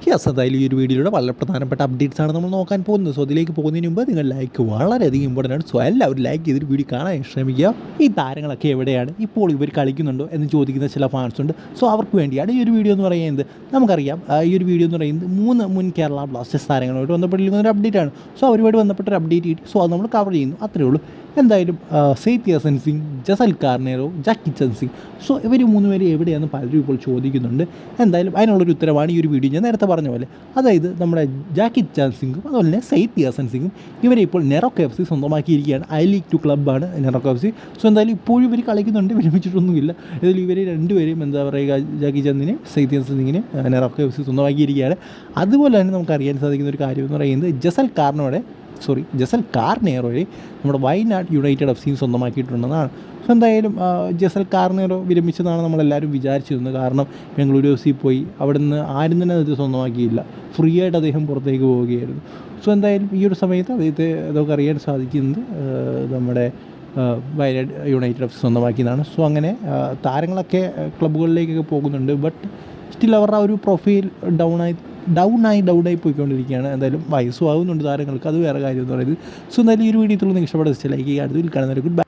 Yes, എന്തായാലും ഈ ഒരു വീഡിയോയുടെ വളരെ പ്രധാനപ്പെട്ട അപ്ഡേറ്റ്സ് ആണ് നമ്മൾ നോക്കാൻ പോകുന്നത്. സോ അതിലേക്ക് പോകുന്നതിന് മുമ്പ് നിങ്ങൾ ലൈക്ക് വളരെയധികം ഇമ്പോർട്ടൻ്റ് ആണ്. സോ എല്ലാവരും ലൈക്ക് ചെയ്തിട്ട് വീഡിയോ കാണാൻ ശ്രമിക്കുക. ഈ താരങ്ങളൊക്കെ എവിടെയാണ്, ഇപ്പോൾ ഇവർ കളിക്കുന്നുണ്ടോ എന്ന് ചോദിക്കുന്ന ചില ഫാൻസ് ഉണ്ട്. സോ അവർക്ക് വേണ്ടിയാണ് ഈ ഒരു വീഡിയോ എന്ന് പറയുന്നത്. നമുക്കറിയാം ഈ ഒരു വീഡിയോ എന്ന് പറയുന്നത് 3 മുൻ കേരള ബ്ലാസ്റ്റേഴ്സ് താരങ്ങളുമായിട്ട് ബന്ധപ്പെട്ടിരിക്കുന്ന ഒരു അപ്ഡേറ്റ് ആണ്. സോ അവരുമായിട്ട് ബന്ധപ്പെട്ട ഒരു അപ്ഡേറ്റ് കിട്ടി. സോ അത് നമ്മൾ കവർ ചെയ്യുന്നു, അത്രേ ഉള്ളൂ. എന്തായാലും സെയ്ത്ത് യാസൻ സിംഗ്, ജസൽ കാർണേറോ, ജാക്കി ചന്ദ്. സോ ഇവർ 3 പേര് എവിടെയാണെന്ന് പലരും ഇപ്പോൾ ചോദിക്കുന്നുണ്ട്. എന്തായാലും അതിനുള്ളൊരു ഉത്തരവാണ് ഈ ഒരു വീഡിയോ. ഞാൻ നേരത്തെ പറഞ്ഞ പോലെ, അതായത് നമ്മുടെ ജാക്കി ചന്ദ് സിംഗും അതുപോലെ തന്നെ സെയ്ത്ത് യാസൻ സിംഗും ഇവരെ ഇപ്പോൾ നെറോക്ക് എഫ് സി സ്വന്തമാക്കിയിരിക്കുകയാണ്. I-League 2 ക്ലബ്ബാണ് നെറോക്ക് എഫ് സി. സോ എന്തായാലും ഇപ്പോഴും ഇവർ കളിക്കുന്നുണ്ട്, വിരമിച്ചിട്ടൊന്നുമില്ല. ഇതിൽ ഇവർ രണ്ടുപേരെയും എന്താ പറയുക, ജാക്കി ചന്ദിനെയും സെയ്ത്ത് യാസൻ സിംഗിനെയും നെറോക്ക് എഫ് സി സ്വന്തമാക്കിയിരിക്കുകയാണ്. അതുപോലെ തന്നെ നമുക്ക് അറിയാൻ സാധിക്കുന്ന ഒരു കാര്യം എന്ന് പറയുന്നത് ജസൽ കാർണേറോയെ നമ്മുടെ വയനാട് യുണൈറ്റഡ് എഫ് സി സ്വന്തമാക്കിയിട്ടുണ്ടെന്നാണ്. സോ എന്തായാലും ജസൽ കാർണേറോ വിരമിച്ചതാണ് നമ്മളെല്ലാവരും വിചാരിച്ചിരുന്നത്. കാരണം ബംഗളൂരു എഫ് സി പോയി, അവിടെ നിന്ന് ആരും തന്നെ ഇത് സ്വന്തമാക്കിയില്ല. ഫ്രീ ആയിട്ട് അദ്ദേഹം പുറത്തേക്ക് പോവുകയായിരുന്നു. സോ എന്തായാലും ഈ ഒരു സമയത്ത് അദ്ദേഹത്തെ നമുക്ക് അറിയാൻ സാധിക്കുന്നത് നമ്മുടെ വയനാട് യുണൈറ്റഡ് എഫ് സി സ്വന്തമാക്കിയതാണ്. സോ അങ്ങനെ താരങ്ങളൊക്കെ ക്ലബ്ബുകളിലേക്കൊക്കെ പോകുന്നുണ്ട്. ബട്ട് സ്റ്റിൽ അവരുടെ ഒരു പ്രൊഫൈൽ ഡൗണായി പോയിക്കൊണ്ടിരിക്കുകയാണ്. എന്തായാലും വയസ്സും ആകുന്നുണ്ട് താരങ്ങൾക്ക്, അത് വേറെ കാര്യം എന്ന് പറയുന്നത്. സോ എന്തായാലും ഈ ഒരു വീഡിയോ നിങ്ങൾക്ക് ഇഷ്ടപ്പെട്ട ലൈക്ക് ചെയ്യുക. അടുത്ത കാണുന്നവരെ ഗുഡ് ബൈ.